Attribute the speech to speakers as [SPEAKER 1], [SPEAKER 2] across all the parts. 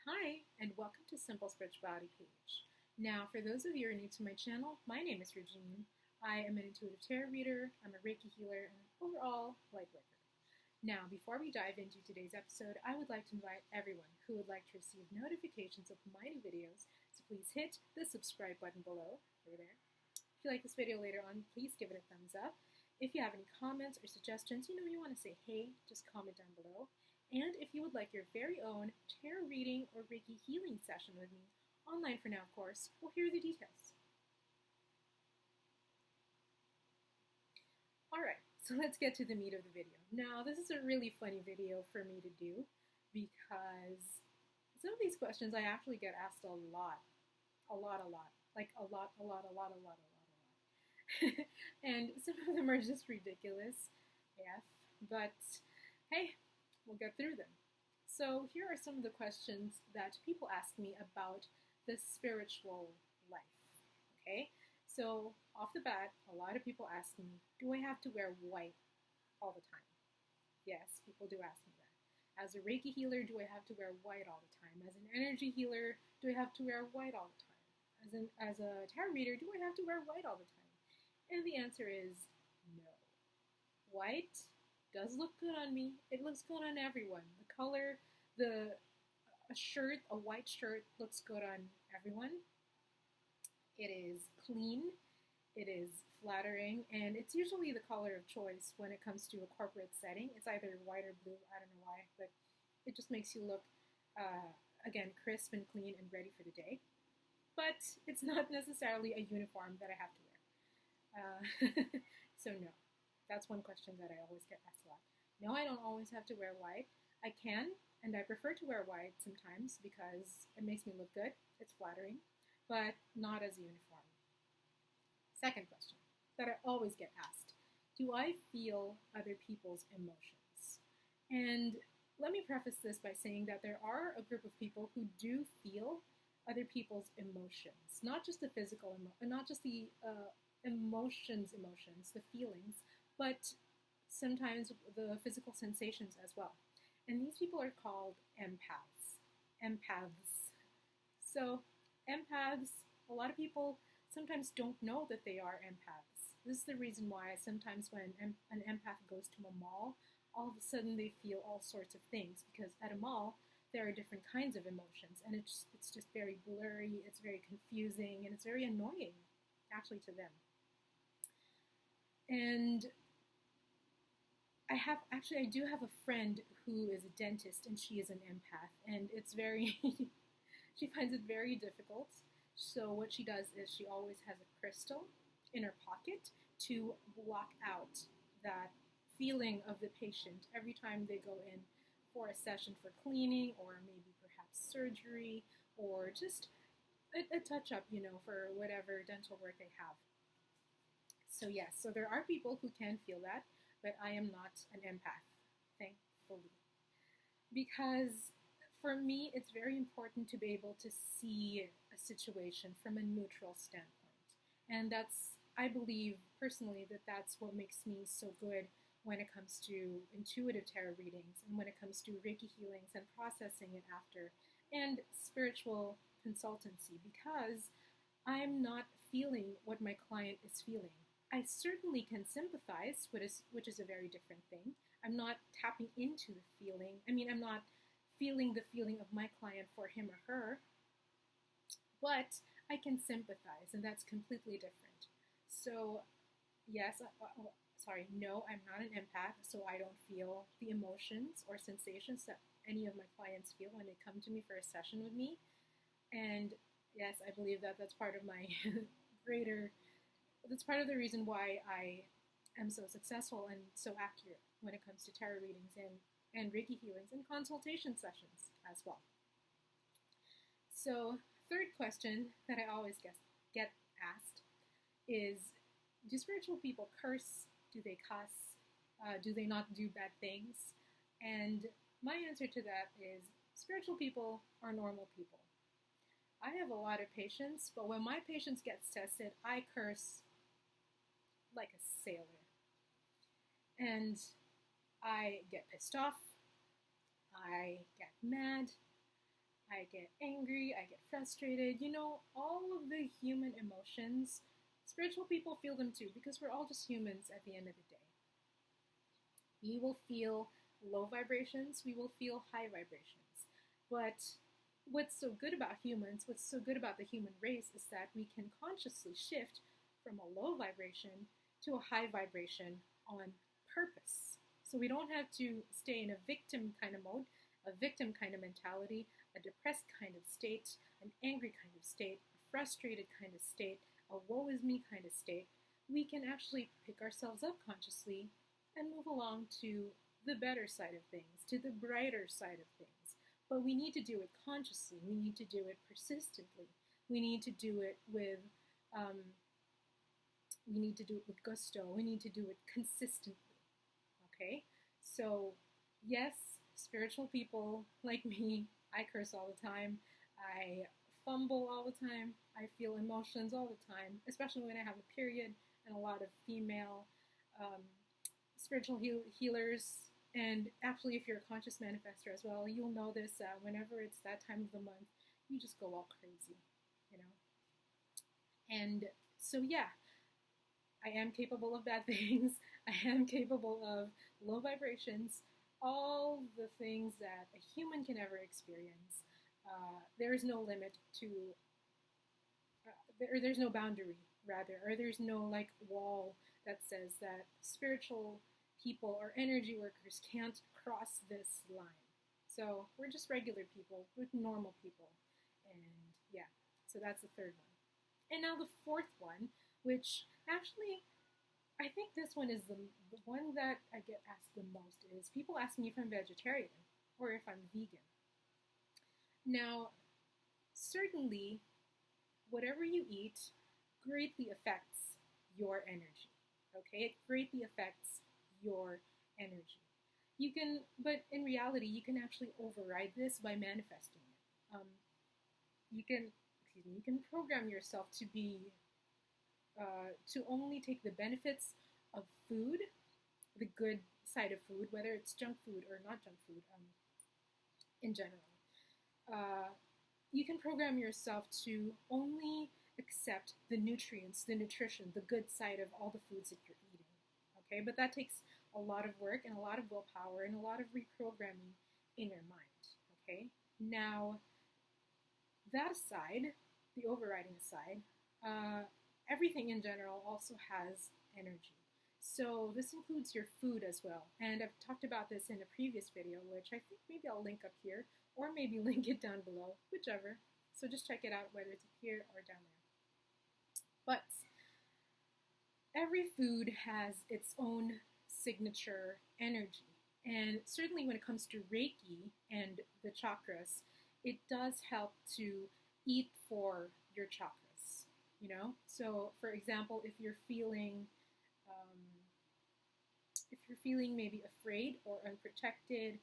[SPEAKER 1] Hi, and welcome to SimpleSpiritualityPH. Now, for those of you who are new to my channel, my name is Regine. I am an intuitive tarot reader, I'm a Reiki healer, and overall lightworker. Now, before we dive into today's episode, I would like to invite everyone who would like to receive notifications of my new videos, so please hit the subscribe button below, over there. If you like this video later on, please give it a thumbs up. If you have any comments or suggestions, you want to say hey, just comment down below. And if you would like your very own tarot reading or Reiki healing session with me, online for now of course, well, here are the details. Alright, so let's get to the meat of the video. Now, this is a really funny video for me to do because some of these questions I actually get asked a lot. Like a lot. And some of them are just ridiculous, but hey, we'll get through them. So here are some of the questions that people ask me about the spiritual life, okay? So off the bat, a lot of people ask me, do I have to wear white all the time? Yes, people do ask me that. As a Reiki healer, do I have to wear white all the time? As an energy healer, do I have to wear white all the time? As a tarot reader, do I have to wear white all the time? And the answer is no. White does look good on me. It looks good on everyone. The color, a white shirt looks good on everyone. It is clean, it is flattering, and it's usually the color of choice when it comes to a corporate setting. It's either white or blue, I don't know why, but it just makes you look, again, crisp and clean and ready for the day. But it's not necessarily a uniform that I have to wear. So no. That's one question that I always get asked a lot. No, I don't always have to wear white. I can, and I prefer to wear white sometimes because it makes me look good. It's flattering, but not as a uniform. Second question that I always get asked. Do I feel other people's emotions? And let me preface this by saying that there are a group of people who do feel other people's emotions, not just the physical, not just the emotions, the feelings, but sometimes the physical sensations as well. And these people are called empaths. So empaths, a lot of people sometimes don't know that they are empaths. This is the reason why sometimes when an empath goes to a mall, all of a sudden they feel all sorts of things, because at a mall there are different kinds of emotions, and it's just very blurry, it's very confusing, and it's very annoying actually to them. And I do have a friend who is a dentist, and she is an empath, and it's very, she finds it very difficult. So what she does is she always has a crystal in her pocket to block out that feeling of the patient every time they go in for a session for cleaning, or maybe perhaps surgery, or just a touch-up, for whatever dental work they have. So yes, so there are people who can feel that, but I am not an empath, thankfully. Because for me, it's very important to be able to see a situation from a neutral standpoint. And I believe personally that that's what makes me so good when it comes to intuitive tarot readings, and when it comes to Reiki healings and processing it after, and spiritual consultancy, because I'm not feeling what my client is feeling. I certainly can sympathize, which is a very different thing. I'm not tapping into the feeling. I'm not feeling the feeling of my client for him or her, but I can sympathize, and that's completely different. So, yes, no, I'm not an empath, so I don't feel the emotions or sensations that any of my clients feel when they come to me for a session with me. And yes, I believe that that's part of my that's part of the reason why I am so successful and so accurate when it comes to tarot readings and Reiki healings and consultation sessions as well. So, third question that I always get asked is, do spiritual people curse? Do they cuss? Do they not do bad things? And my answer to that is, spiritual people are normal people. I have a lot of patience, but when my patience gets tested, I curse like a sailor. And I get pissed off, I get mad, I I get angry, I get frustrated. You know, all of the human emotions, spiritual people feel them too because we're all just humans at the end of the day. We will feel low vibrations, we will feel high vibrations. But what's so good about humans, what's so good about the human race is that we can consciously shift from a low vibration to a high vibration on purpose. So we don't have to stay in a victim kind of mode, a victim kind of mentality, a depressed kind of state, an angry kind of state, a frustrated kind of state, a woe is me kind of state. We can actually pick ourselves up consciously and move along to the better side of things, to the brighter side of things. But we need to do it consciously. We need to do it persistently. We need to do it with gusto. We need to do it consistently. Okay? So, yes, spiritual people like me, I curse all the time. I fumble all the time. I feel emotions all the time, especially when I have a period, and a lot of female spiritual healers. And actually, if you're a conscious manifester as well, you'll know this whenever it's that time of the month, you just go all crazy, you know? And so, yeah, I am capable of bad things. I am capable of low vibrations, all the things that a human can ever experience. There is no limit to, there's no boundary, rather, or there's no like wall that says that spiritual people or energy workers can't cross this line. So we're just regular people, we're normal people. And yeah, so that's the third one. And now the fourth one, which actually, I think this one is the one that I get asked the most, is people ask me if I'm vegetarian or if I'm vegan. Now, certainly, whatever you eat greatly affects your energy. Okay, it greatly affects your energy. You can, but in reality, you can actually override this by manifesting it. You can program yourself to be, to only take the benefits of food, the good side of food, whether it's junk food or not junk food, in general. You can program yourself to only accept the nutrients, the nutrition, the good side of all the foods that you're eating. Okay, but that takes a lot of work and a lot of willpower and a lot of reprogramming in your mind. Okay, now that aside, the overriding aside, everything in general also has energy. So this includes your food as well. And I've talked about this in a previous video, which I think maybe I'll link up here, or maybe link it down below, whichever. So just check it out, whether it's up here or down there. But every food has its own signature energy. And certainly when it comes to Reiki and the chakras, it does help to eat for your chakras, you know? So for example, if you're feeling maybe afraid or unprotected,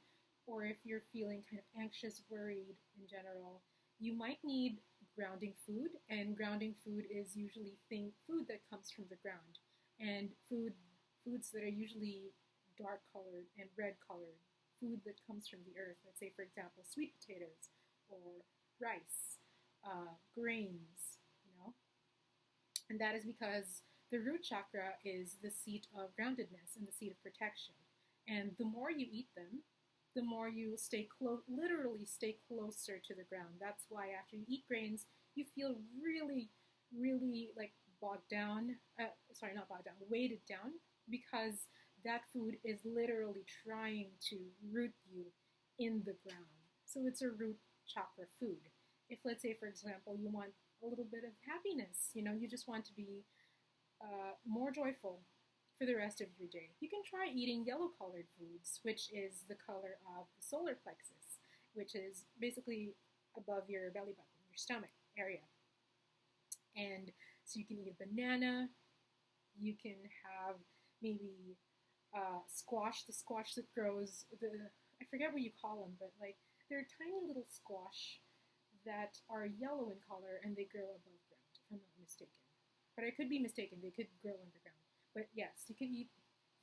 [SPEAKER 1] or if you're feeling kind of anxious, worried in general, you might need grounding food, and grounding food is usually food that comes from the ground, and foods that are usually dark colored and red colored, food that comes from the earth. Let's say, for example, sweet potatoes or rice, grains, you know, and that is because the root chakra is the seat of groundedness and the seat of protection. And the more you eat them, the more you literally stay closer to the ground. That's why after you eat grains, you feel really, really like bogged down, not bogged down, weighted down, because that food is literally trying to root you in the ground. So it's a root chakra food. If, let's say, for example, you want a little bit of happiness, you know, you just want to be more joyful for the rest of your day, you can try eating yellow-colored foods, which is the color of the solar plexus, which is basically above your belly button, your stomach area. And so you can eat a banana, you can have maybe squash, the squash that grows, I forget what you call them, but like they're tiny little squash that are yellow in color and they grow above ground, if I'm not mistaken. But I could be mistaken, they could grow underground. But yes, you can eat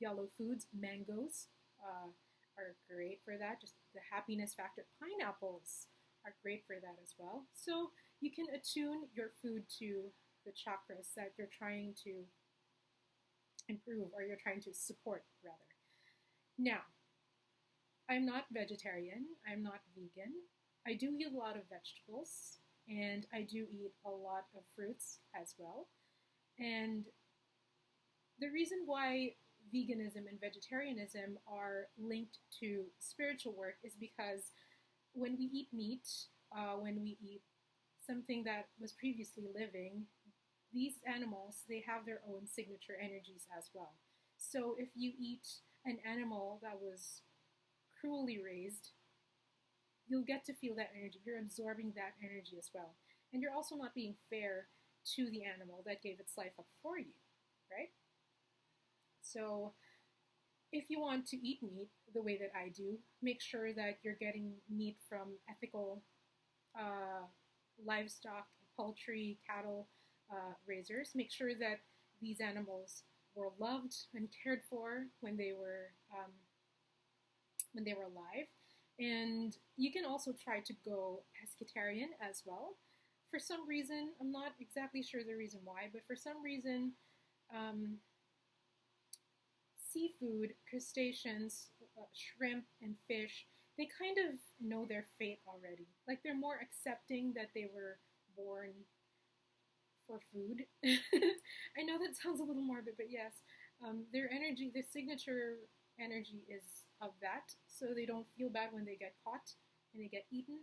[SPEAKER 1] yellow foods. Mangoes are great for that, just the happiness factor. Pineapples are great for that as well. So you can attune your food to the chakras that you're trying to improve, or you're trying to support, rather. Now, I'm not vegetarian, I'm not vegan. I do eat a lot of vegetables, and I do eat a lot of fruits as well. And the reason why veganism and vegetarianism are linked to spiritual work is because when we eat meat, when we eat something that was previously living, these animals, they have their own signature energies as well. So if you eat an animal that was cruelly raised, you'll get to feel that energy. You're absorbing that energy as well. And you're also not being fair to the animal that gave its life up for you, right? So if you want to eat meat the way that I do, make sure that you're getting meat from ethical livestock, poultry, cattle raisers. Make sure that these animals were loved and cared for when they were alive. And you can also try to go pescatarian as well. For some reason, I'm not exactly sure the reason why, but for some reason, seafood, crustaceans, shrimp, and fish, they kind of know their fate already. Like, they're more accepting that they were born for food. I know that sounds a little morbid, but yes, their energy, their signature energy is of that, so they don't feel bad when they get caught and they get eaten.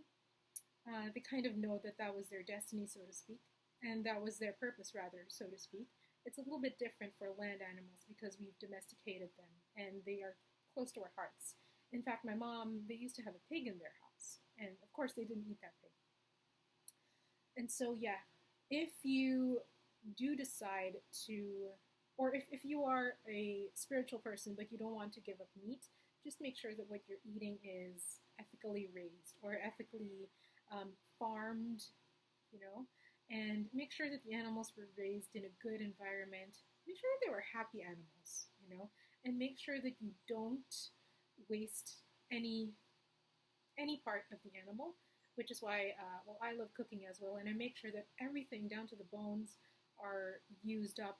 [SPEAKER 1] They kind of know that that was their destiny, so to speak, and that was their purpose, rather, so to speak. It's a little bit different for land animals because we've domesticated them, and they are close to our hearts. In fact, my mom, they used to have a pig in their house, and of course they didn't eat that pig. And so, yeah, if you do decide to, or if you are a spiritual person but you don't want to give up meat, just make sure that what you're eating is ethically raised or ethically farmed, you know, and make sure that the animals were raised in a good environment. Make sure that they were happy animals, you know, and make sure that you don't waste any part of the animal, which is why, well, I love cooking as well, and I make sure that everything down to the bones are used up,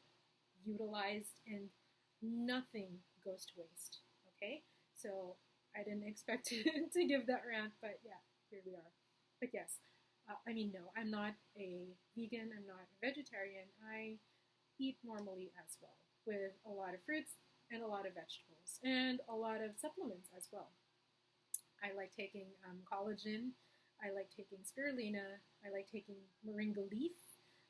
[SPEAKER 1] utilized, and nothing goes to waste, okay? So I didn't expect to give that rant, but yeah, here we are. But yes, no, I'm not a vegan, I'm not a vegetarian. I eat normally as well, with a lot of fruits and a lot of vegetables, and a lot of supplements as well. I like taking collagen, I like taking spirulina, I like taking moringa leaf,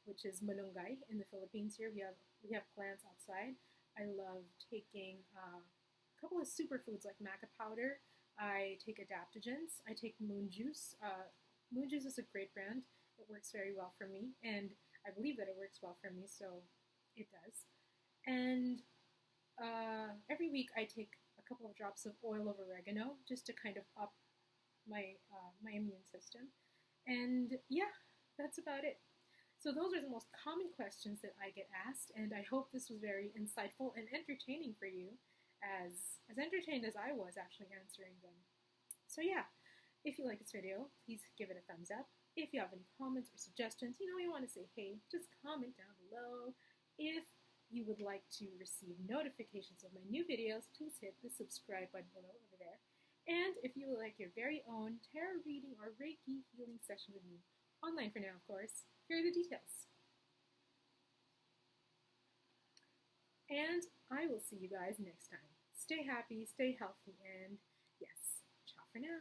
[SPEAKER 1] which is malunggay in the Philippines. Here we have plants outside. I love taking a couple of superfoods like maca powder. I take adaptogens. I take moon juice. Moon juice is a great brand. It works very well for me, and I believe that it works well for me, so it does. And every week I take a couple of drops of oil of oregano just to kind of up my immune system. And yeah, that's about it. So those are the most common questions that I get asked, and I hope this was very insightful and entertaining for you, as entertained as I was actually answering them. So yeah, if you like this video, please give it a thumbs up. If you have any comments or suggestions, you want to say hey, just comment down below. If you would like to receive notifications of my new videos, please hit the subscribe button below over there. And if you would like your very own tarot reading or Reiki healing session with me, online for now, of course, here are the details. And I will see you guys next time. Stay happy, stay healthy, and yes, ciao for now.